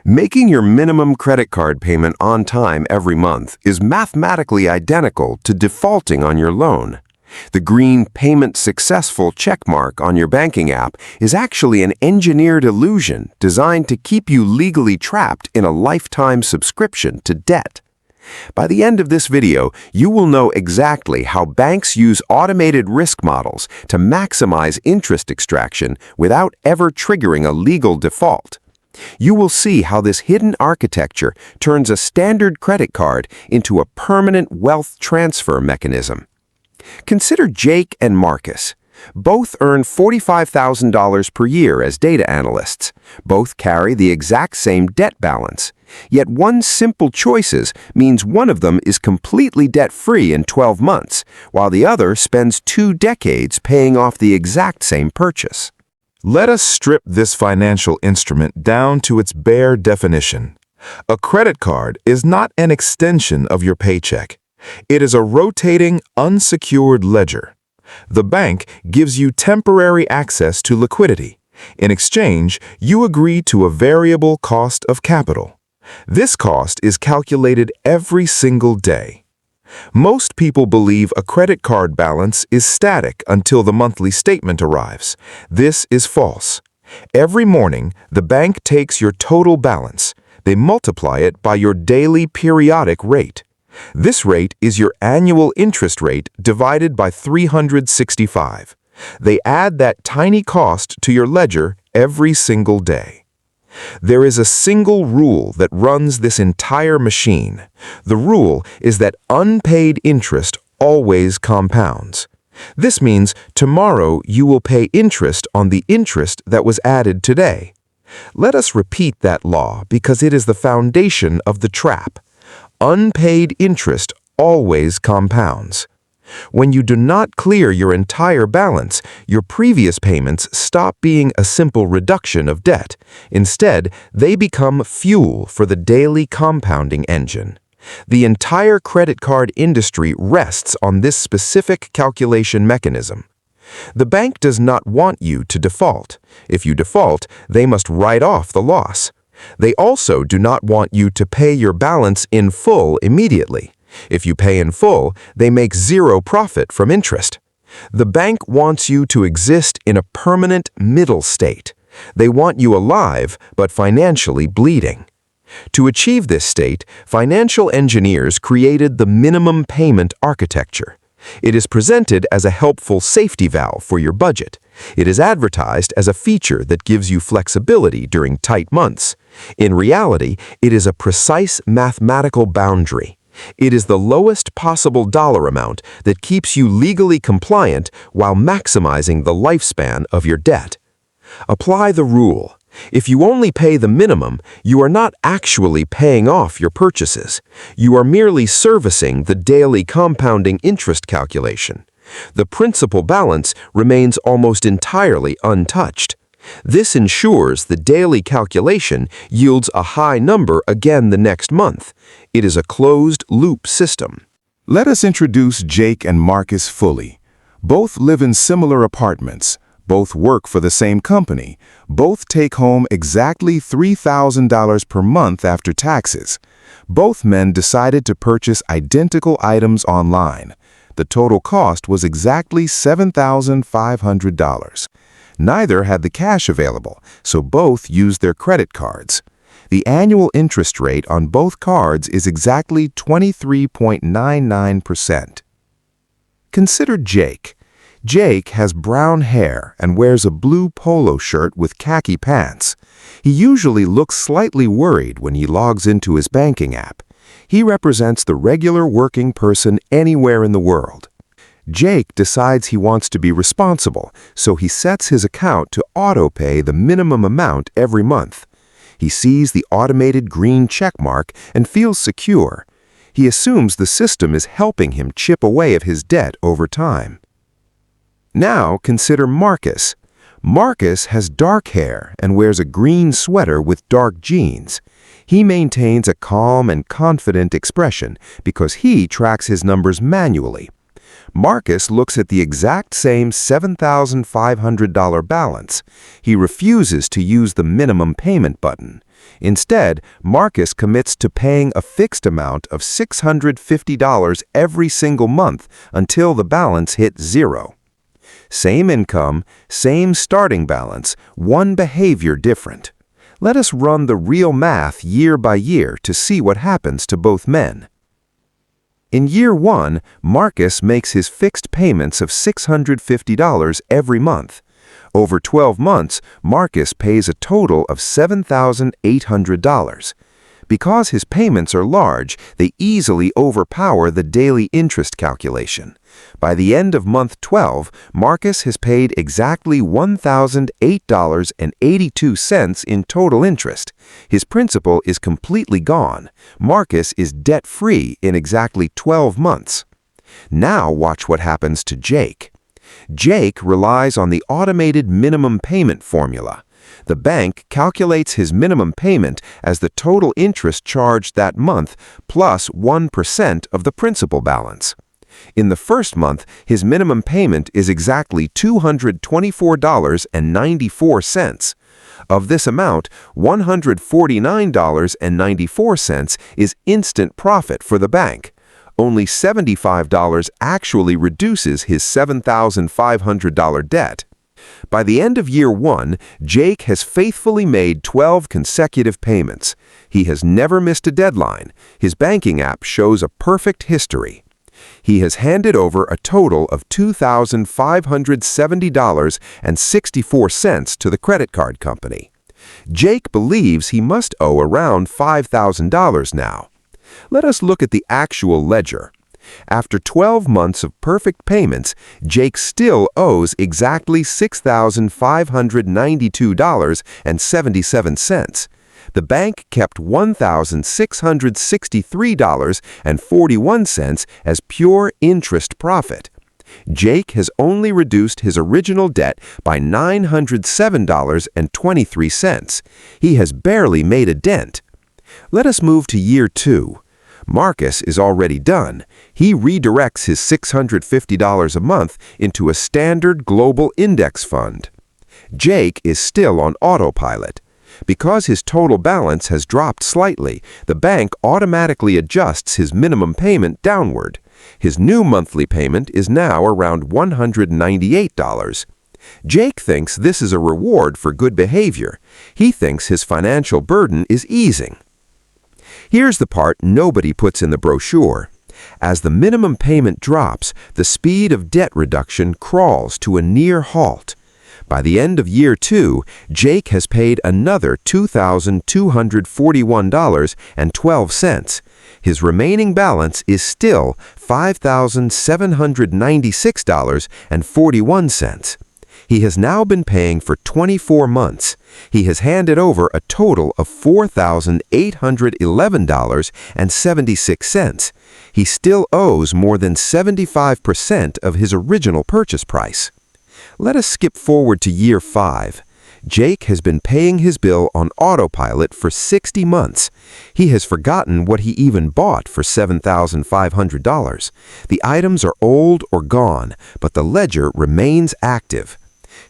Making your minimum credit card payment on time every month is mathematically identical to defaulting on your loan. The green Payment Successful checkmark on your banking app is actually an engineered illusion designed to keep you legally trapped in a lifetime subscription to debt. By the end of this video, you will know exactly how banks use automated risk models to maximize interest extraction without ever triggering a legal default. You will see how this hidden architecture turns a standard credit card into a permanent wealth transfer mechanism. Consider Jake and Marcus. Both earn $45,000 per year as data analysts. Both carry the exact same debt balance. Yet one simple choice means one of them is completely debt-free in 12 months, while the other spends 2 decades paying off the exact same purchase. Let us strip this financial instrument down to its bare definition. A credit card is not an extension of your paycheck. It is a rotating, unsecured ledger. The bank gives you temporary access to liquidity. In exchange, you agree to a variable cost of capital. This cost is calculated every single day. Most people believe a credit card balance is static until the monthly statement arrives. This is false. Every morning, the bank takes your total balance. They multiply it by your daily periodic rate. This rate is your annual interest rate divided by 365. They add that tiny cost to your ledger every single day. There is a single rule that runs this entire machine. The rule is that unpaid interest always compounds. This means tomorrow you will pay interest on the interest that was added today. Let us repeat that law because it is the foundation of the trap. Unpaid interest always compounds. When you do not clear your entire balance, your previous payments stop being a simple reduction of debt. Instead, they become fuel for the daily compounding engine. The entire credit card industry rests on this specific calculation mechanism. The bank does not want you to default. If you default, they must write off the loss. They also do not want you to pay your balance in full immediately. If you pay in full, they make zero profit from interest. The bank wants you to exist in a permanent middle state. They want you alive, but financially bleeding. To achieve this state, financial engineers created the minimum payment architecture. It is presented as a helpful safety valve for your budget. It is advertised as a feature that gives you flexibility during tight months. In reality, it is a precise mathematical boundary. It is the lowest possible dollar amount that keeps you legally compliant while maximizing the lifespan of your debt. Apply the rule. If you only pay the minimum, you are not actually paying off your purchases. You are merely servicing the daily compounding interest calculation. The principal balance remains almost entirely untouched. This ensures the daily calculation yields a high number again the next month. It is a closed-loop system. Let us introduce Jake and Marcus fully. Both live in similar apartments. Both work for the same company. Both take home exactly $3,000 per month after taxes. Both men decided to purchase identical items online. The total cost was exactly $7,500. Neither had the cash available, so both used their credit cards. The annual interest rate on both cards is exactly 23.99%. Consider Jake. Jake has brown hair and wears a blue polo shirt with khaki pants. He usually looks slightly worried when he logs into his banking app. He represents the regular working person anywhere in the world. Jake decides he wants to be responsible, so he sets his account to autopay the minimum amount every month. He sees the automated green checkmark and feels secure. He assumes the system is helping him chip away at his debt over time. Now consider Marcus. Marcus has dark hair and wears a green sweater with dark jeans. He maintains a calm and confident expression because he tracks his numbers manually. Marcus looks at the exact same $7,500 balance. He refuses to use the minimum payment button. Instead, Marcus commits to paying a fixed amount of $650 every single month until the balance hits zero. Same income, same starting balance, one behavior different. Let us run the real math year by year to see what happens to both men. In year 1, Marcus makes his fixed payments of $650 every month. Over 12 months, Marcus pays a total of $7,800. Because his payments are large, they easily overpower the daily interest calculation. By the end of month 12, Marcus has paid exactly $1,008.82 in total interest. His principal is completely gone. Marcus is debt-free in exactly 12 months. Now watch what happens to Jake. Jake relies on the automated minimum payment formula. The bank calculates his minimum payment as the total interest charged that month plus 1% of the principal balance. In the first month, his minimum payment is exactly $224.94. Of this amount, $149.94 is instant profit for the bank. Only $75 actually reduces his $7,500 debt. By the end of year 1, Jake has faithfully made 12 consecutive payments. He has never missed a deadline. His banking app shows a perfect history. He has handed over a total of $2,570.64 to the credit card company. Jake believes he must owe around $5,000 now. Let us look at the actual ledger. After 12 months of perfect payments, Jake still owes exactly $6,592.77. The bank kept $1,663.41 as pure interest profit. Jake has only reduced his original debt by $907.23. He has barely made a dent. Let us move to year 2. Marcus is already done. He redirects his $650 a month into a standard global index fund. Jake is still on autopilot. Because his total balance has dropped slightly, the bank automatically adjusts his minimum payment downward. His new monthly payment is now around $198. Jake thinks this is a reward for good behavior. He thinks his financial burden is easing. Here's the part nobody puts in the brochure. As the minimum payment drops, the speed of debt reduction crawls to a near halt. By the end of year 2, Jake has paid another $2,241.12. His remaining balance is still $5,796.41. He has now been paying for 24 months. He has handed over a total of $4,811.76. He still owes more than 75% of his original purchase price. Let us skip forward to year 5. Jake has been paying his bill on autopilot for 60 months. He has forgotten what he even bought for $7,500. The items are old or gone, but the ledger remains active.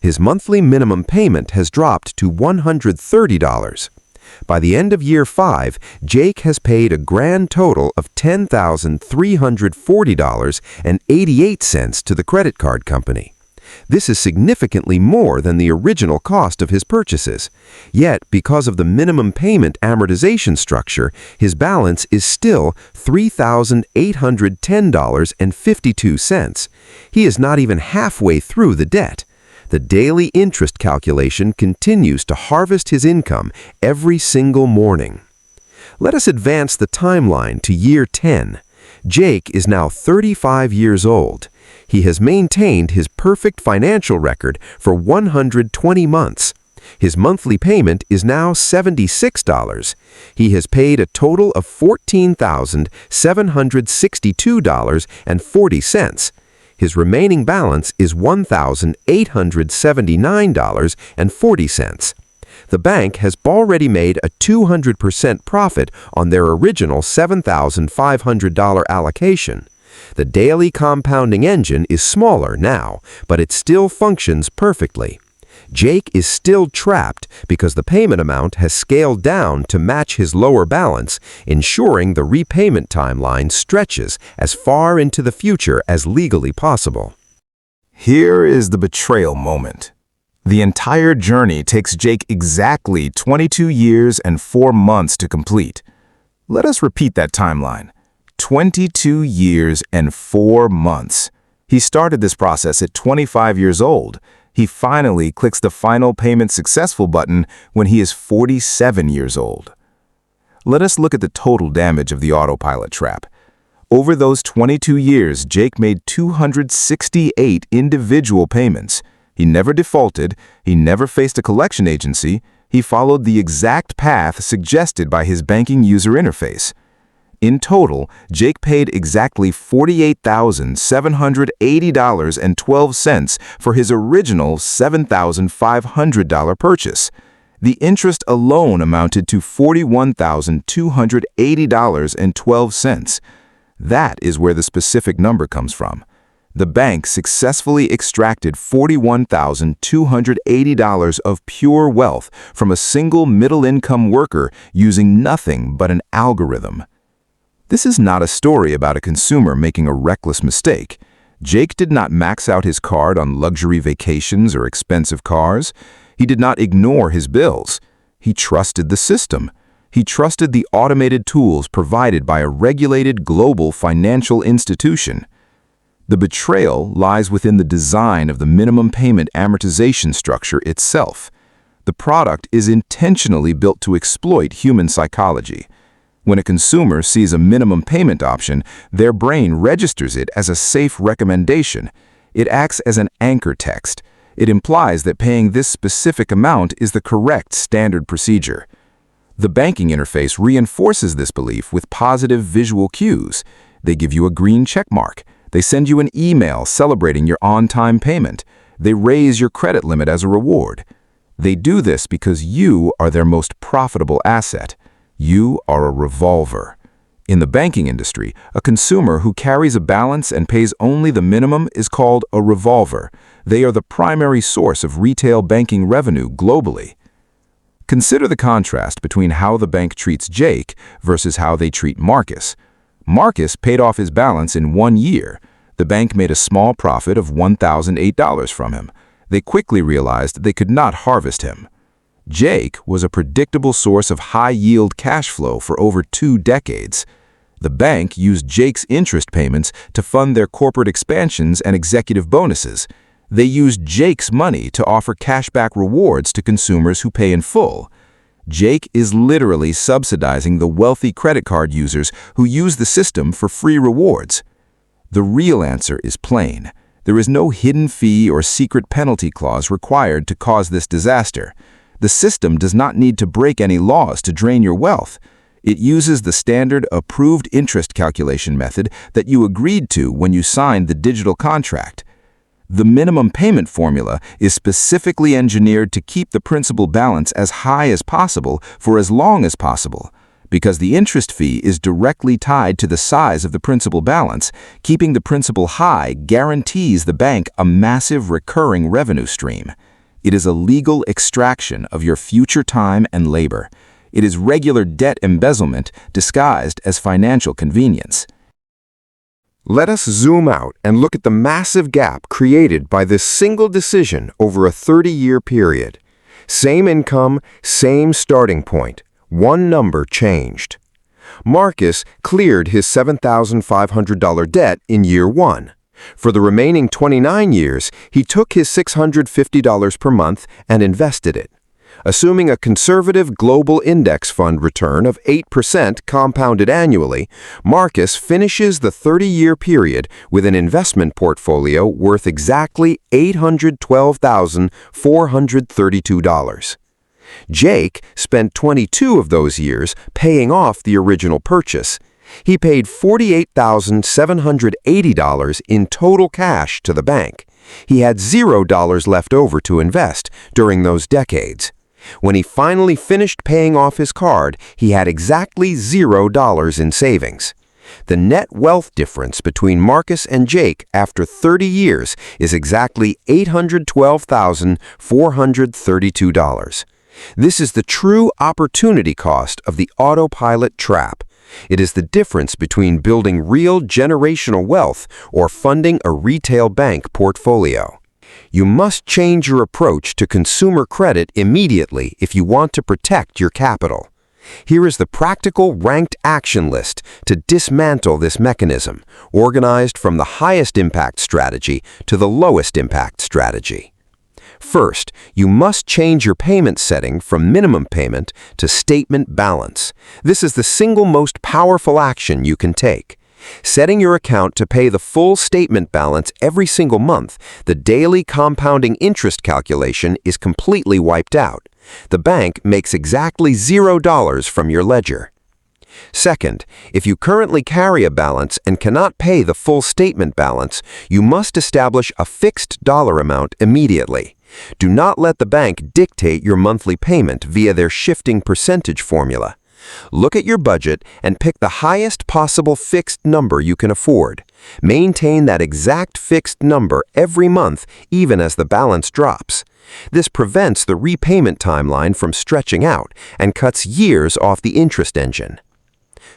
His monthly minimum payment has dropped to $130. By the end of year 5, Jake has paid a grand total of $10,340.88 to the credit card company. This is significantly more than the original cost of his purchases. Yet, because of the minimum payment amortization structure, his balance is still $3,810.52. He is not even halfway through the debt. The daily interest calculation continues to harvest his income every single morning. Let us advance the timeline to year 10. Jake is now 35 years old. He has maintained his perfect financial record for 120 months. His monthly payment is now $76. He has paid a total of $14,762.40. His remaining balance is $1,879.40. The bank has already made a 200% profit on their original $7,500 allocation. The daily compounding engine is smaller now, but it still functions perfectly. Jake is still trapped because the payment amount has scaled down to match his lower balance, ensuring the repayment timeline stretches as far into the future as legally possible. Here is the betrayal moment. The entire journey takes Jake exactly 22 years and 4 months to complete. Let us repeat that timeline. 22 years and 4 months. He started this process at 25 years old. He finally clicks the final payment successful button when he is 47 years old. Let us look at the total damage of the autopilot trap. Over those 22 years, Jake made 268 individual payments. He never defaulted, he never faced a collection agency, he followed the exact path suggested by his banking user interface. In total, Jake paid exactly $48,780.12 for his original $7,500 purchase. The interest alone amounted to $41,280.12. That is where the specific number comes from. The bank successfully extracted $41,280 of pure wealth from a single middle-income worker using nothing but an algorithm. This is not a story about a consumer making a reckless mistake. Jake did not max out his card on luxury vacations or expensive cars. He did not ignore his bills. He trusted the system. He trusted the automated tools provided by a regulated global financial institution. The betrayal lies within the design of the minimum payment amortization structure itself. The product is intentionally built to exploit human psychology. When a consumer sees a minimum payment option, their brain registers it as a safe recommendation. It acts as an anchor text. It implies that paying this specific amount is the correct standard procedure. The banking interface reinforces this belief with positive visual cues. They give you a green checkmark. They send you an email celebrating your on-time payment. They raise your credit limit as a reward. They do this because you are their most profitable asset. You are a revolver. In the banking industry, a consumer who carries a balance and pays only the minimum is called a revolver. They are the primary source of retail banking revenue globally. Consider the contrast between how the bank treats Jake versus how they treat Marcus. Marcus paid off his balance in 1 year. The bank made a small profit of $1,008 from him. They quickly realized they could not harvest him. Jake was a predictable source of high-yield cash flow for over 2 decades. The bank used Jake's interest payments to fund their corporate expansions and executive bonuses. They used Jake's money to offer cashback rewards to consumers who pay in full. Jake is literally subsidizing the wealthy credit card users who use the system for free rewards. The real answer is plain. There is no hidden fee or secret penalty clause required to cause this disaster. The system does not need to break any laws to drain your wealth. It uses the standard approved interest calculation method that you agreed to when you signed the digital contract. The minimum payment formula is specifically engineered to keep the principal balance as high as possible for as long as possible. Because the interest fee is directly tied to the size of the principal balance, keeping the principal high guarantees the bank a massive recurring revenue stream. It is a legal extraction of your future time and labor. It is regular debt embezzlement disguised as financial convenience. Let us zoom out and look at the massive gap created by this single decision over a 30-year period. Same income, same starting point. One number changed. Marcus cleared his $7,500 debt in year 1. For the remaining 29 years, he took his $650 per month and invested it. Assuming a conservative global index fund return of 8% compounded annually, Marcus finishes the 30-year period with an investment portfolio worth exactly $812,432. Jake spent 22 of those years paying off the original purchase. He paid $48,780 in total cash to the bank. He had $0 left over to invest during those decades. When he finally finished paying off his card, he had exactly $0 in savings. The net wealth difference between Marcus and Jake after 30 years is exactly $812,432. This is the true opportunity cost of the autopilot trap. It is the difference between building real generational wealth or funding a retail bank portfolio. You must change your approach to consumer credit immediately if you want to protect your capital. Here is the practical ranked action list to dismantle this mechanism, organized from the highest impact strategy to the lowest impact strategy. First, you must change your payment setting from minimum payment to statement balance. This is the single most powerful action you can take. Setting your account to pay the full statement balance every single month, the daily compounding interest calculation is completely wiped out. The bank makes exactly $0 from your ledger. Second, if you currently carry a balance and cannot pay the full statement balance, you must establish a fixed dollar amount immediately. Do not let the bank dictate your monthly payment via their shifting percentage formula. Look at your budget and pick the highest possible fixed number you can afford. Maintain that exact fixed number every month, even as the balance drops. This prevents the repayment timeline from stretching out and cuts years off the interest engine.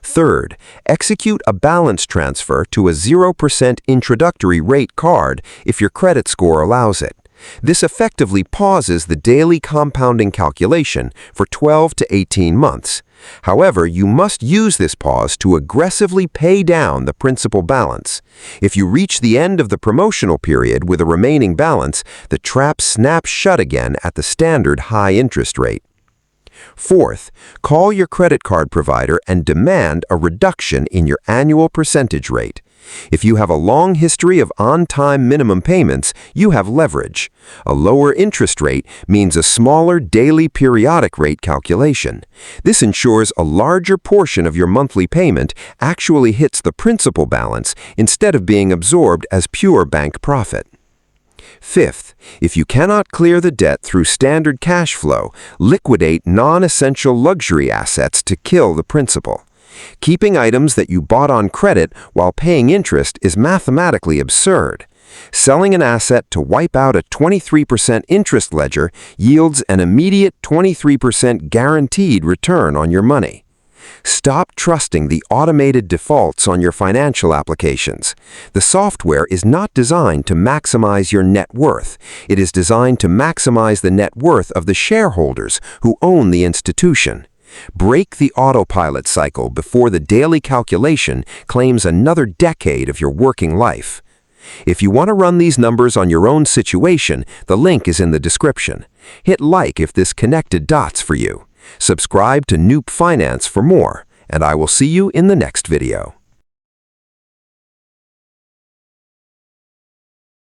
Third, execute a balance transfer to a 0% introductory rate card if your credit score allows it. This effectively pauses the daily compounding calculation for 12 to 18 months. However, you must use this pause to aggressively pay down the principal balance. If you reach the end of the promotional period with a remaining balance, the trap snaps shut again at the standard high interest rate. Fourth, call your credit card provider and demand a reduction in your annual percentage rate. If you have a long history of on-time minimum payments, you have leverage. A lower interest rate means a smaller daily periodic rate calculation. This ensures a larger portion of your monthly payment actually hits the principal balance instead of being absorbed as pure bank profit. Fifth, if you cannot clear the debt through standard cash flow, liquidate non-essential luxury assets to kill the principal. Keeping items that you bought on credit while paying interest is mathematically absurd. Selling an asset to wipe out a 23% interest ledger yields an immediate 23% guaranteed return on your money. Stop trusting the automated defaults on your financial applications. The software is not designed to maximize your net worth. It is designed to maximize the net worth of the shareholders who own the institution. Break the autopilot cycle before the daily calculation claims another decade of your working life. If you want to run these numbers on your own situation, the link is in the description. Hit like if this connected dots for you. Subscribe to Noop Finance for more, and I will see you in the next video.